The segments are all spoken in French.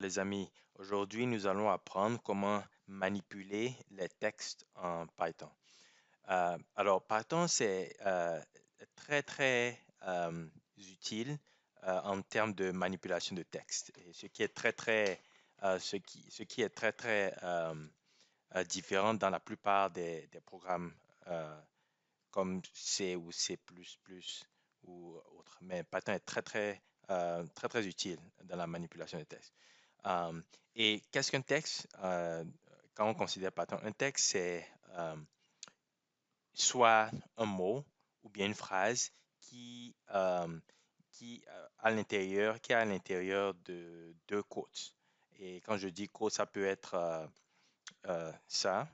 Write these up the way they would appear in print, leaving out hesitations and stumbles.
les amis, aujourd'hui nous allons apprendre comment manipuler les textes en Python. Alors Python c'est très utile en termes de manipulation de texte, et ce qui est ce qui est très différent dans la plupart des programmes comme C ou C++ ou autres. Mais Python est très utile dans la manipulation des textes. Euh, et qu'est-ce qu'un texte? Quand on considère Python, un texte, c'est soit un mot ou bien une phrase qui a à l'intérieur de deux quotes. Et quand je dis quote, ça peut être ça,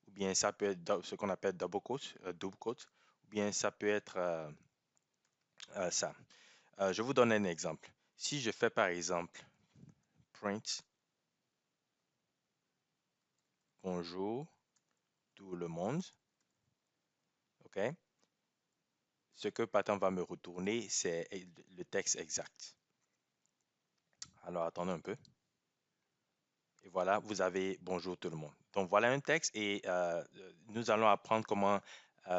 ou bien ça peut être ce qu'on appelle double quote, ou bien ça peut être ça. Je vous donne un exemple. Si je fais par exemple print bonjour tout le monde, ok? Ce que Python va me retourner, c'est le texte exact. Alors attendez un peu. Et voilà, vous avez bonjour tout le monde. Donc voilà un texte et nous allons apprendre comment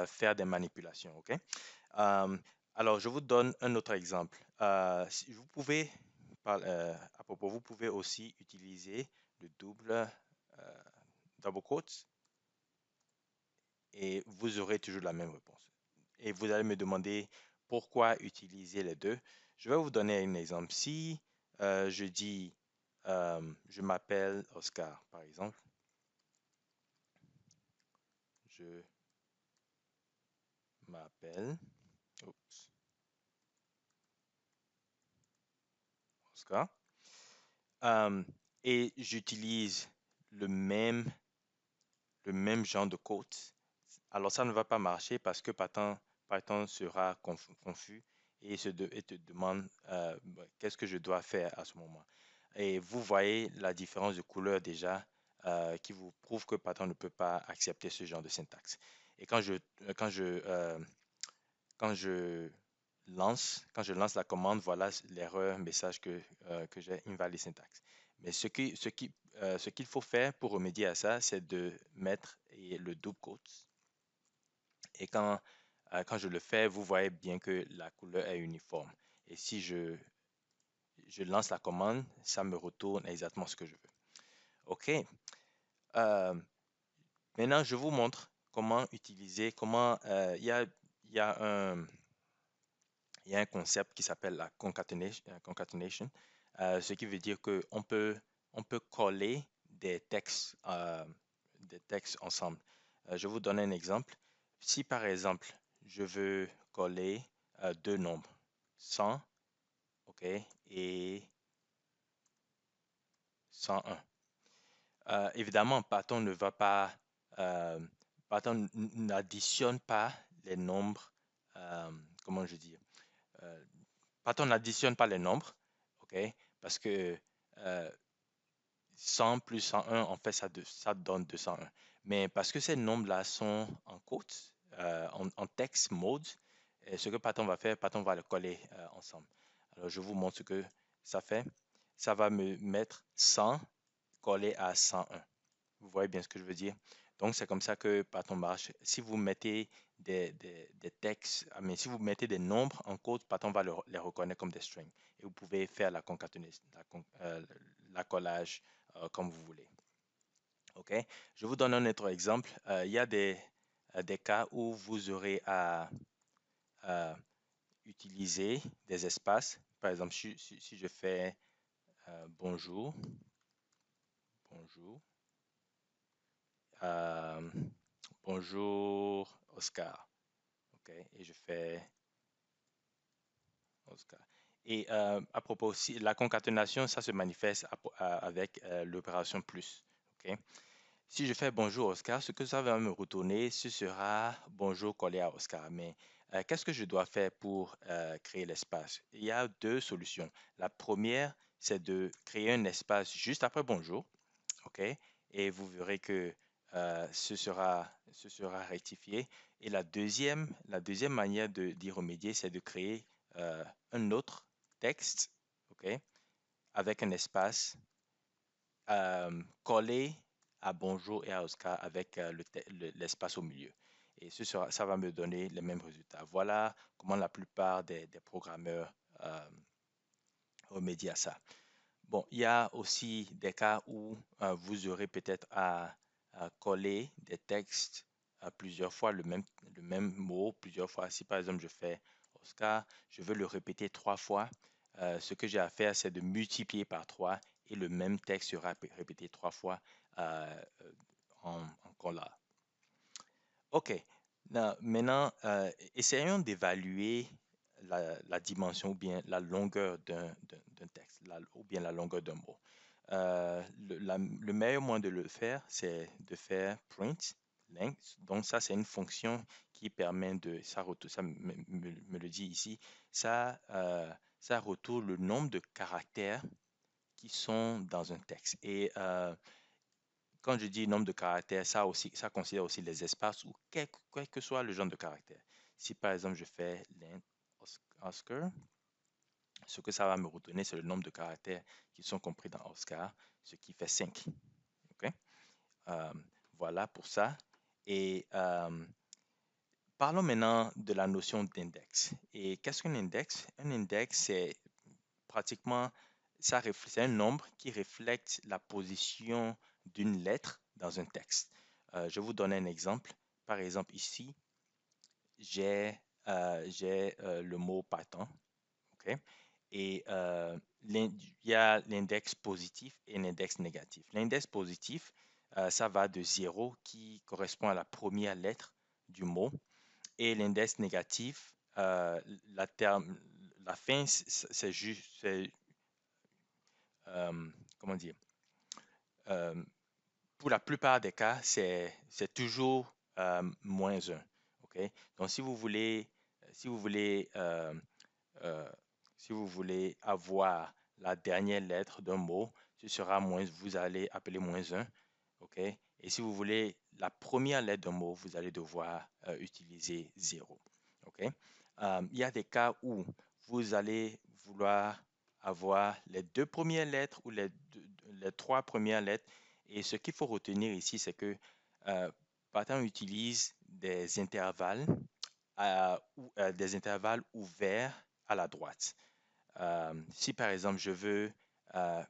faire des manipulations, ok? Euh, alors je vous donne un autre exemple. Si vous pouvez, à propos, vous pouvez aussi utiliser le double quotes et vous aurez toujours la même réponse. Et vous allez me demander pourquoi utiliser les deux. Je vais vous donner un exemple. Si je dis je m'appelle Oscar, par exemple, je m'appelle Oscar, euh, et j'utilise le même, le même genre de quote, alors ça ne va pas marcher parce que Python sera confus et, et te demande qu'est-ce que je dois faire à ce moment. Et vous voyez la différence de couleur déjà qui vous prouve que Python ne peut pas accepter ce genre de syntaxe. Et quand je, euh, quand je lance la commande, voilà l'erreur message que j'ai invalid syntaxe. Mais ce qu'il faut faire pour remédier à ça, c'est de mettre le double quote et quand je le fais, vous voyez bien que la couleur est uniforme. Et si je lance la commande, ça me retourne exactement ce que je veux. OK. Euh, Maintenant, je vous montre comment utiliser, il y a il y a un concept qui s'appelle la concatenation, ce qui veut dire on peut coller des textes ensemble. Je vous donne un exemple. Si par exemple, je veux coller deux nombres, 100, OK, et 101. Évidemment, euh, Python n'additionne pas les nombres, comment je dis, euh, Python n'additionne pas les nombres, OK? Parce que euh, 100 plus 101, en fait, ça donne 201. Mais parce que ces nombres-là sont en quotes, en text mode, et ce que Python va faire, Python va le coller ensemble. Alors, je vous montre ce que ça fait. Ça va me mettre 100 collé à 101. Vous voyez bien ce que je veux dire? Donc, c'est comme ça que Python marche. Si vous mettez des textes, mais si vous mettez des nombres en code, Python va les reconnaître comme des strings. Et vous pouvez faire la collage comme vous voulez. OK? Je vous donne un autre exemple. Il y a des cas où vous aurez à utiliser des espaces. Par exemple, si je fais bonjour, bonjour, euh, bonjour Oscar. OK? Et je fais Oscar. Et à propos aussi, la concaténation, ça se manifeste avec l'opération plus. OK? Si je fais bonjour Oscar, ce que ça va me retourner, ce sera bonjour collé à Oscar. Mais qu'est-ce que je dois faire pour créer l'espace? Il y a deux solutions. La première, c'est de créer un espace juste après bonjour. OK? Et vous verrez que ce sera rectifié. Et la deuxième manière d'y remédier, c'est de créer un autre texte, OK? Avec un espace coller à bonjour et à Oscar avec l'espace au milieu. Et ça va me donner les mêmes résultats. Voilà comment la plupart des programmeurs remédient à ça. Bon, il y a aussi des cas où vous aurez peut-être à coller des textes plusieurs fois, le même mot plusieurs fois. Si par exemple je fais Oscar, je veux le répéter 3 fois. Ce que j'ai à faire, c'est de multiplier par 3 et le même texte sera répété 3 fois en collant. OK. Maintenant, essayons d'évaluer la dimension ou bien la longueur d'un texte, ou bien la longueur d'un mot. Le meilleur moyen de le faire, c'est de faire print length. Donc, ça, c'est une fonction qui permet ça me le dit ici, ça retourne le nombre de caractères qui sont dans un texte. Et quand je dis nombre de caractères, ça considère aussi les espaces ou quel que soit le genre de caractère. Si par exemple je fais len Oscar, ce que ça va me retourner, c'est le nombre de caractères qui sont compris dans Oscar, ce qui fait 5. OK? Euh, voilà pour ça. Et parlons maintenant de la notion d'index. Et qu'est-ce qu'un index? Un index, c'est pratiquement, c'est un nombre qui reflète la position d'une lettre dans un texte. Je vous donne un exemple. Par exemple, ici, j'ai le mot Python, OK? Et il y a l'index positif et l'index négatif. L'index positif, ça va de 0 qui correspond à la première lettre du mot. Et l'index négatif, la fin, c'est juste, comment dire, euh, pour la plupart des cas, c'est toujours -1. OK? Donc, si vous voulez, euh, si vous voulez avoir la dernière lettre d'un mot, ce sera moins, vous allez appeler -1. OK? Et si vous voulez la première lettre d'un mot, vous allez devoir utiliser 0. OK? Il y a des cas où vous allez vouloir avoir les 2 premières lettres ou les 3 premières lettres. Et ce qu'il faut retenir ici, c'est que euh, Python utilise des intervalles ouverts à la droite. Si par exemple je veux euh,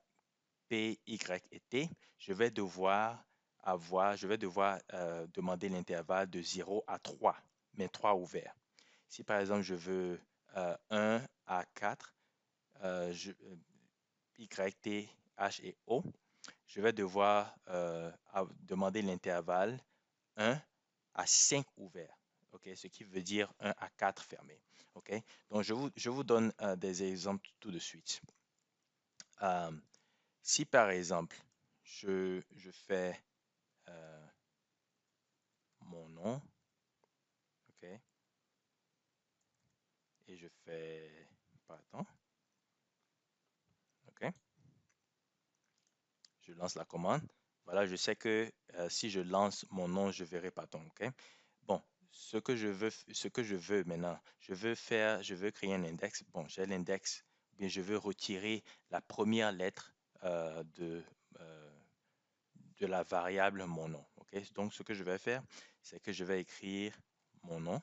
P, Y et T, je vais devoir demander l'intervalle de 0 à 3, mais 3 ouverts. Si par exemple je veux 1 à 4, Y, T, H et O, je vais devoir demander l'intervalle 1 à 5 ouverts. OK? Ce qui veut dire 1 à 4 fermés. OK? Donc, je vous donne des exemples tout de suite. Euh, si par exemple, je fais mon nom, OK? Et je fais, pardon, OK? Je lance la commande. Voilà, je sais que si je lance mon nom, je verrai Python, OK? Bon, ce que je veux maintenant, je veux créer un index. Bon, j'ai l'index, bien je veux retirer la première lettre euh, de, euh, de la variable mon nom, OK? Donc, ce que je vais faire, c'est que je vais écrire mon nom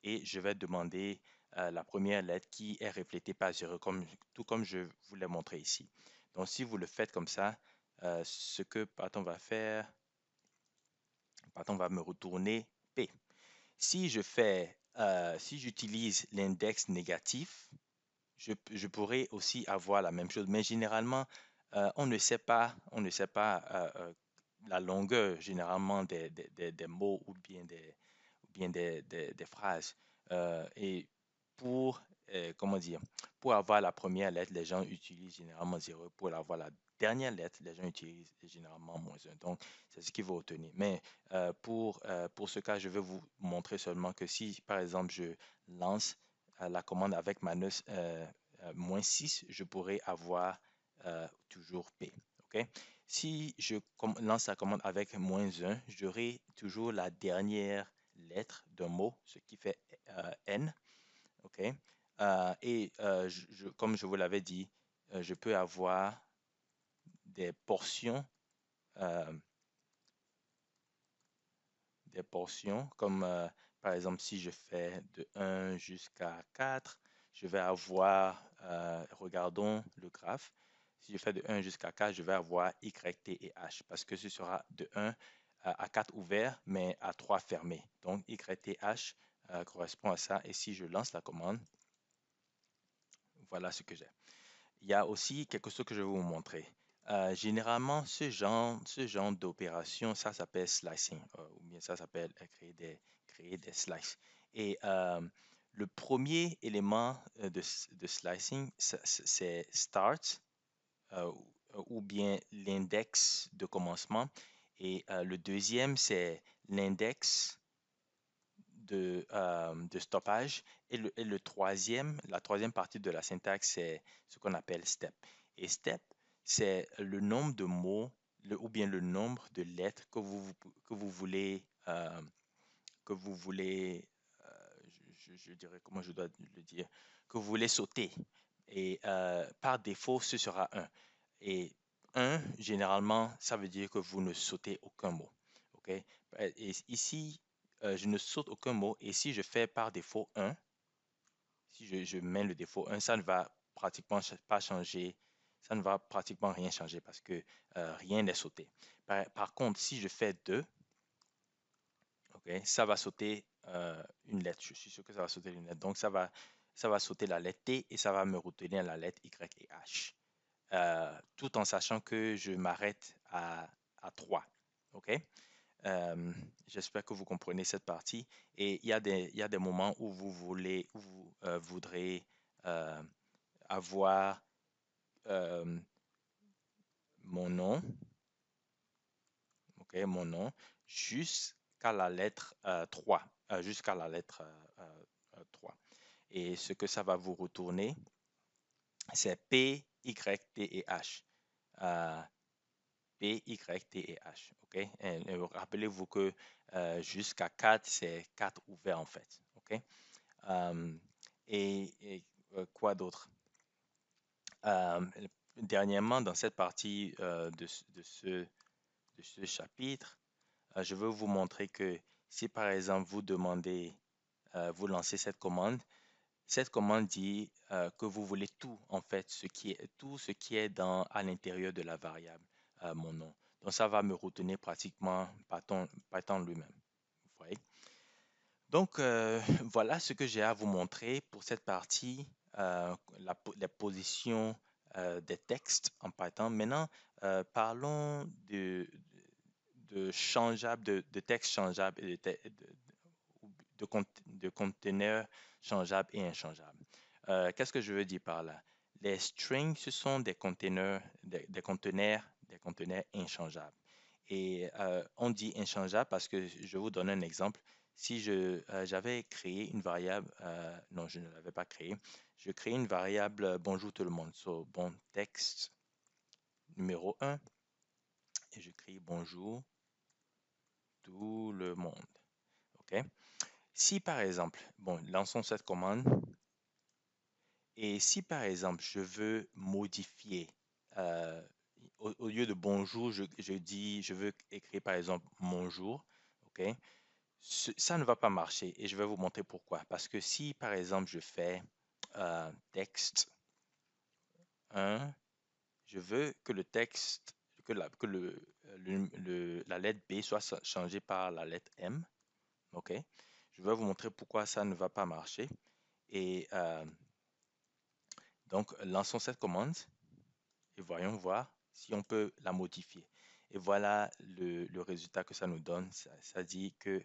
et je vais demander la première lettre qui est reflétée par 0, tout comme je vous l'ai montré ici. Donc, si vous le faites comme ça, ce que Python va faire, Python va me retourner P. Si j'utilise l'index négatif, je pourrais aussi avoir la même chose, mais généralement, on ne sait pas la longueur généralement des mots ou bien des phrases. Et pour, comment dire, pour avoir la première lettre, les gens utilisent généralement 0. Pour avoir la dernière lettre, les gens utilisent généralement -1. Donc, c'est ce qu'il faut retenir. Mais pour ce cas, je vais vous montrer seulement que si, par exemple, je lance la commande avec -6, je pourrais avoir toujours P. OK? Si je lance la commande avec -1, j'aurai toujours la dernière lettre d'un mot, ce qui fait N. OK? Et comme je vous l'avais dit, je peux avoir des portions, euh, comme par exemple si je fais de 1 jusqu'à 4, je vais avoir, regardons le graphe, si je fais de 1 jusqu'à 4, je vais avoir Y, T et H parce que ce sera de 1 à 4 ouverts, mais à 3 fermés. Donc Y, T, H correspond à ça. Et si je lance la commande, voilà ce que j'ai. Il y a aussi quelque chose que je vais vous montrer. Généralement, ce genre d'opération, ça s'appelle slicing, ou bien ça s'appelle créer des slices. Et le premier élément de slicing, c'est start, euh, ou bien l'index de commencement. Et le deuxième, c'est l'index de stoppage. Et la troisième partie de la syntaxe, c'est ce qu'on appelle step. Et step, c'est le nombre de mots ou bien le nombre de lettres que vous voulez, que vous voulez je dirais, comment je dois le dire, que vous voulez sauter. Et par défaut, ce sera un. Et un, généralement, ça veut dire que vous ne sautez aucun mot. OK? Et ici, je ne saute aucun mot. Et si je fais par défaut un, si je mets le défaut un, ça ne va pratiquement pas changer. Ça ne va pratiquement rien changer parce que rien n'est sauté. Par contre, si je fais 2, ok, ça va sauter une lettre. Je suis sûr que ça va sauter une lettre. Donc, ça va sauter la lettre T et ça va me retenir la lettre Y et H. Tout en sachant que je m'arrête à 3. OK? J'espère que vous comprenez cette partie. Et il y a des moments où où vous voudrez euh, avoir euh, mon nom, OK, mon nom, jusqu'à la lettre 3, jusqu'à la lettre 3. Et ce que ça va vous retourner, c'est P, Y, T et H. Euh, P, Y, T et H. OK? Et rappelez-vous que jusqu'à 4, c'est 4 ouverts en fait. OK? Euh, quoi d'autre? Euh, Dernièrement, dans cette partie de ce chapitre, je veux vous montrer que si par exemple vous demandez, vous lancez cette commande dit que vous voulez tout en fait, tout ce qui est à l'intérieur de la variable mon nom. Donc ça va me retenir pratiquement Python lui-même. Vous voyez? Donc voilà ce que j'ai à vous montrer pour cette partie, la position des textes en Python. Maintenant, parlons de textes changeables et de conteneurs changeables et inchangeables. Qu'est-ce que je veux dire par là? Les strings, ce sont des conteneurs inchangeables. Et on dit inchangeable parce que je vous donne un exemple. Si j'avais créé une variable, non, je ne l'avais pas créée, je crée une variable bonjour tout le monde. So, bon, texte numéro 1, et je crée bonjour tout le monde. OK? Si par exemple, bon, lançons cette commande, et si par exemple je veux modifier, euh, au lieu de bonjour, je veux écrire par exemple bonjour, ok? Ça ne va pas marcher et je vais vous montrer pourquoi. Parce que si par exemple je fais texte 1, je veux que le texte, la lettre B soit changée par la lettre M, ok? Je vais vous montrer pourquoi ça ne va pas marcher. Et donc, lançons cette commande et voyons voir si on peut la modifier. Et voilà le résultat que ça nous donne. Ça dit que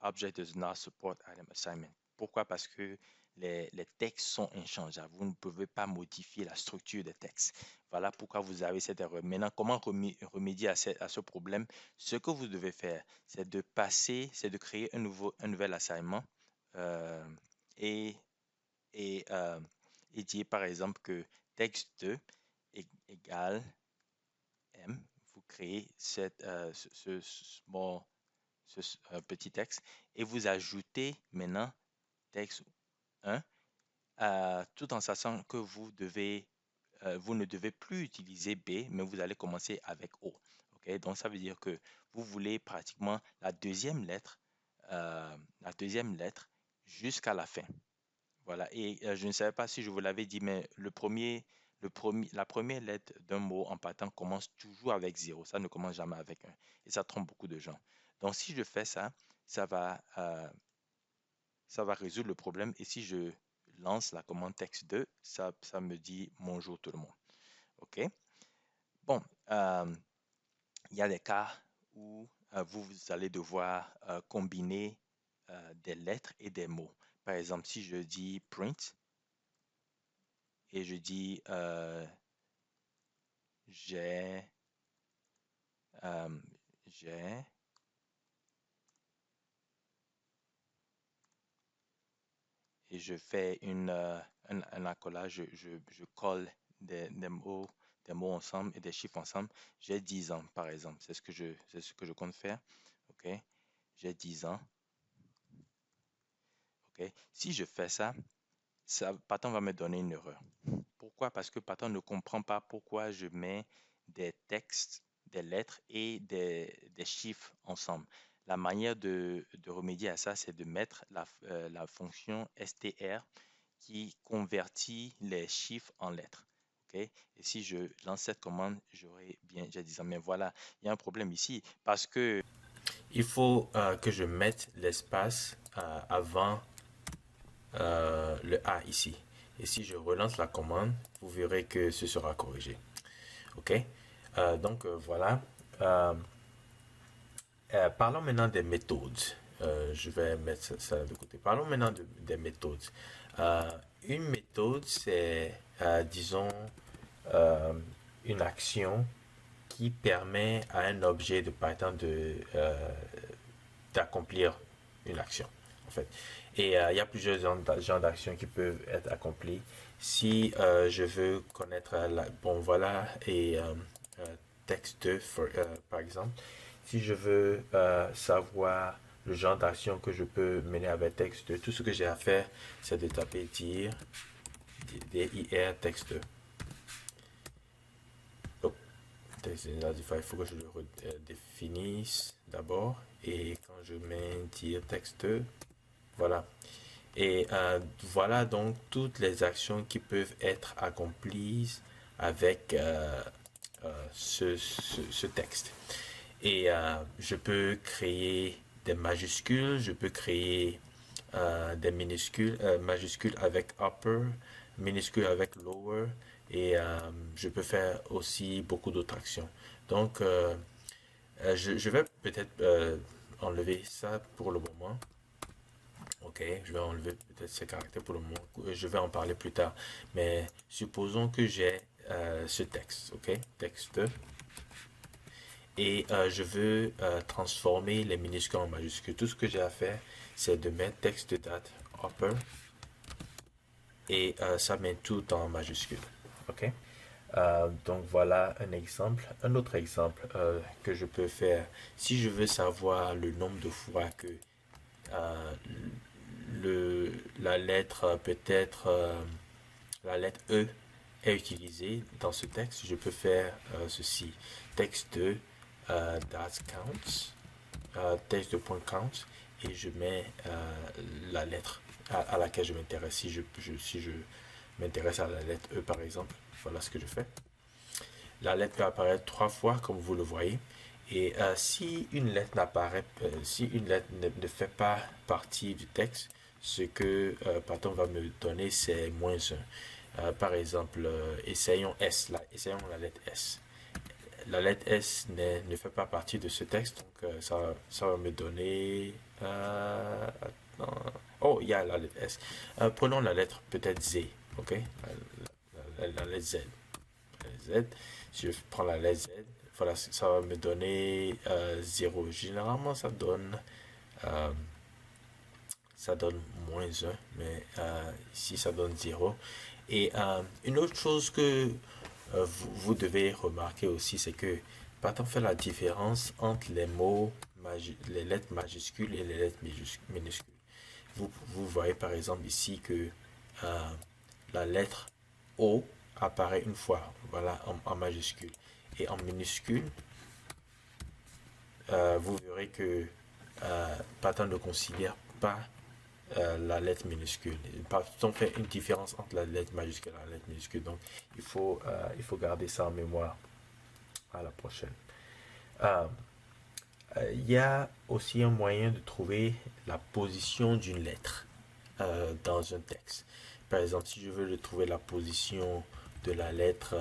Object does not support item assignment. Pourquoi? Parce que les textes sont inchangeables. Vous ne pouvez pas modifier la structure des textes. Voilà pourquoi vous avez cette erreur. Maintenant, comment remédier à ce problème? Ce que vous devez faire, c'est de créer un nouvel assignment euh, et, et, euh, et dire par exemple que texte2 égale M. Vous créez petit texte et vous ajoutez maintenant texte 1 tout en sachant que vous devez vous ne devez plus utiliser B, mais vous allez commencer avec O. Ok, donc ça veut dire que vous voulez pratiquement la deuxième lettre jusqu'à la fin. Voilà. Et je ne savais pas si je vous l'avais dit, mais la première lettre d'un mot en Python commence toujours avec 0. Ça ne commence jamais avec 1. Et ça trompe beaucoup de gens. Donc, si je fais ça, ça va, euh, ça va résoudre le problème. Et si je lance la commande texte2, ça me dit bonjour tout le monde. OK? Bon, il y a des cas où vous allez devoir combiner des lettres et des mots. Par exemple, si je dis print et je dis j'ai, euh, j'ai, et je fais un accolage, je colle des mots ensemble et des chiffres ensemble. J'ai 10 ans, par exemple. C'est ce que je compte faire. OK? J'ai 10 ans. OK? Si je fais ça, Python va me donner une erreur. Pourquoi? Parce que Python ne comprend pas pourquoi je mets des textes, des lettres et des chiffres ensemble. La manière de remédier à ça, c'est de mettre la fonction str qui convertit les chiffres en lettres. OK? Et si je lance cette commande, j'ai dit ça. Mais voilà, il y a un problème ici parce que Il faut que je mette l'espace avant le A ici. Et si je relance la commande, vous verrez que ce sera corrigé. OK? Voilà. Euh, Parlons maintenant des méthodes. Je vais mettre ça de côté. Parlons maintenant des méthodes. Euh, une méthode, c'est, disons, euh, une action qui permet à un objet de Python d'accomplir une action, en fait. Et il y a plusieurs genres d'actions qui peuvent être accomplies. Si je veux connaître bon voilà, et texte par exemple, si je veux savoir le genre d'action que je peux mener avec texte, tout ce que j'ai à faire, c'est de taper dir, dir texte. Donc, il faut que je le redéfinisse d'abord. Et quand je mets dire texte, voilà. Et voilà donc toutes les actions qui peuvent être accomplies avec ce texte. Et je peux créer des majuscules, je peux créer des minuscules, majuscules avec upper, minuscules avec lower, et je peux faire aussi beaucoup d'autres actions. Donc, je vais peut-être enlever ça pour le moment. Ok, je vais enlever peut-être ces caractères pour le moment. Je vais en parler plus tard. Mais supposons que j'ai ce texte, ok, texte, et je veux transformer les minuscules en majuscules. Tout ce que j'ai à faire, c'est de mettre texte date upper et ça met tout en majuscule. Ok. Donc voilà un exemple. Un autre exemple que je peux faire, si je veux savoir le nombre de fois que euh, la lettre peut-être la lettre E est utilisée dans ce texte, je peux faire ceci. Texte date counts, texte de point count, et je mets la lettre à laquelle je m'intéresse. Si je m'intéresse à la lettre E par exemple, voilà ce que je fais. La lettre peut apparaître 3 fois comme vous le voyez. Et si une lettre si une lettre ne fait pas partie du texte, ce que Python va me donner, c'est -1. Par exemple, essayons S, essayons la lettre S. La lettre S ne fait pas partie de ce texte, donc ça va me donner... oh, il y a la lettre S. Prenons la lettre peut-être Z, ok? La lettre Z. Z. Si je prends la lettre Z, voilà, ça va me donner 0. Généralement, euh, ça donne -1, mais ici, ça donne 0. Et une autre chose que vous devez remarquer aussi, c'est que Python fait la différence entre les lettres majuscules et les lettres minuscules. Vous voyez par exemple ici que la lettre O apparaît une fois, voilà, en majuscule. Et en minuscule, vous verrez que Python ne considère pas la lettre minuscule. Python fait une différence entre la lettre majuscule et la lettre minuscule. Donc, il faut garder ça en mémoire à la prochaine. Il y a aussi un moyen de trouver la position d'une lettre dans un texte. Par exemple, si je veux trouver la position de la lettre,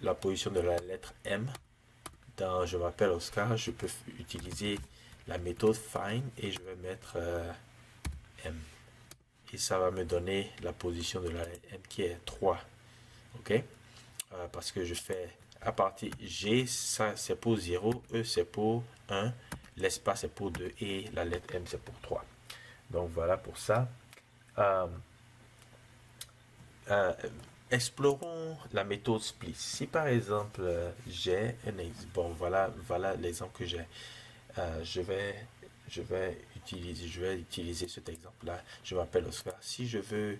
la position de la lettre M dans Je m'appelle Oscar, je peux utiliser la méthode find et je vais mettre M. Et ça va me donner la position de la lettre M qui est 3. OK? Parce que je fais à partir G, ça c'est pour 0, E c'est pour 1, l'espace c'est pour 2 et la lettre M c'est pour 3. Donc voilà pour ça. Explorons la méthode split. Si par exemple j'ai un exemple, bon voilà l'exemple que j'ai. Je vais utiliser cet exemple-là. Je m'appelle Oscar. Si je veux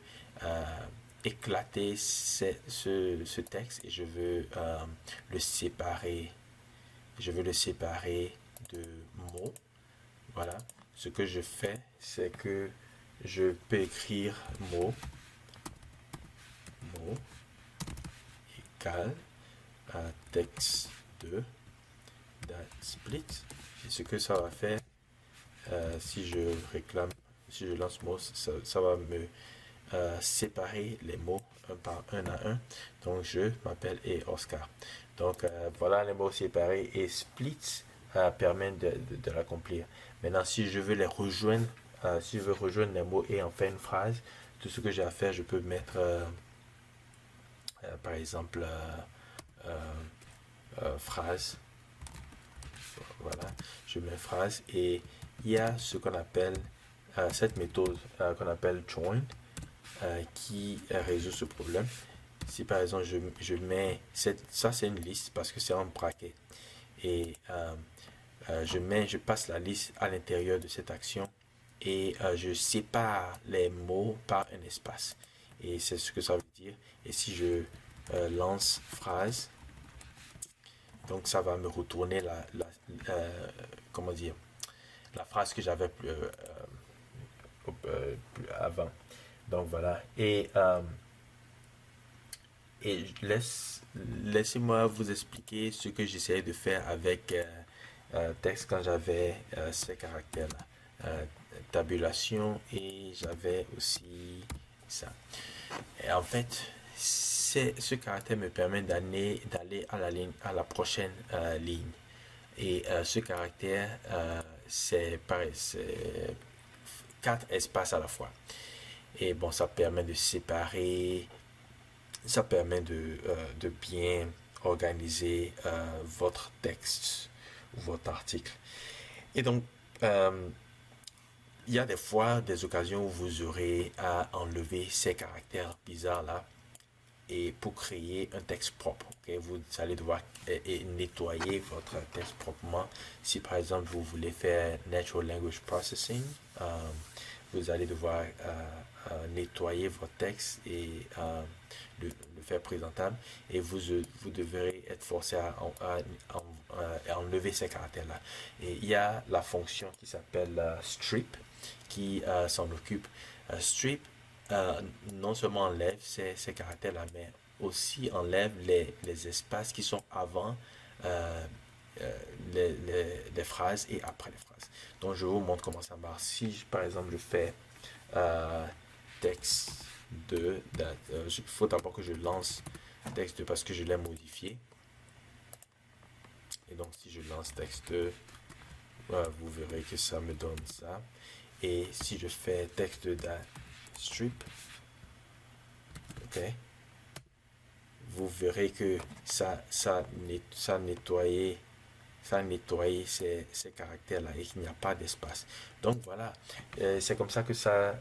éclater ce texte et je veux le séparer, de mots. Voilà. Ce que je fais, c'est que je peux écrire mot égale texte 2 split. Et ce que ça va faire, si je lance mot, ça va me séparer les mots un à un. Donc je m'appelle et Oscar. Donc voilà les mots séparés et split permet de l'accomplir. Maintenant, si je veux les rejoindre, si je veux rejoindre les mots et en faire une phrase, tout ce que j'ai à faire, je peux mettre par exemple phrase. Voilà, je mets phrase et il y a ce qu'on appelle cette méthode qu'on appelle join qui résout ce problème. Si par exemple je mets ça c'est une liste parce que c'est un bracket et je passe la liste à l'intérieur de cette action et je sépare les mots par un espace et c'est ce que ça veut dire. Et si je lance phrase, donc ça va me retourner comment dire, la phrase que j'avais plus avant. Donc voilà. Et laissez-moi vous expliquer ce que j'essayais de faire avec texte quand j'avais ces caractères-là. Tabulation et j'avais aussi ça. Et en fait, ce caractère me permet d'aller à la prochaine ligne. Et ce caractère, c'est pareil, c'est 4 espaces à la fois. Et bon, ça permet de séparer, ça permet de bien organiser votre texte ou votre article. Et donc, il y a des fois, des occasions où vous aurez à enlever ces caractères bizarres-là et pour créer un texte propre. Okay? Vous allez devoir nettoyer votre texte proprement. Si par exemple vous voulez faire Natural Language Processing, vous allez devoir nettoyer votre texte et le faire présentable et vous devrez être forcé à enlever ces caractères-là. Et il y a la fonction qui s'appelle strip qui s'en occupe. Strip non seulement enlève ces caractères-là, mais aussi enlève les espaces qui sont avant les phrases et après les phrases. Donc je vous montre comment ça marche. Si par exemple je fais texte 2, il faut d'abord que je lance texte 2 parce que je l'ai modifié. Et donc si je lance texte 2, vous verrez que ça me donne ça. Et si je fais texte strip, ok, vous verrez que ça a nettoyé ces caractères-là et qu'il n'y a pas d'espace. Donc voilà, c'est comme ça que ça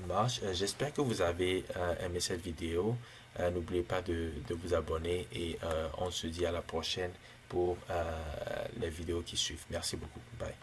marche. J'espère que vous avez aimé cette vidéo. N'oubliez pas de vous abonner et on se dit à la prochaine pour les vidéos qui suivent. Merci beaucoup. Bye.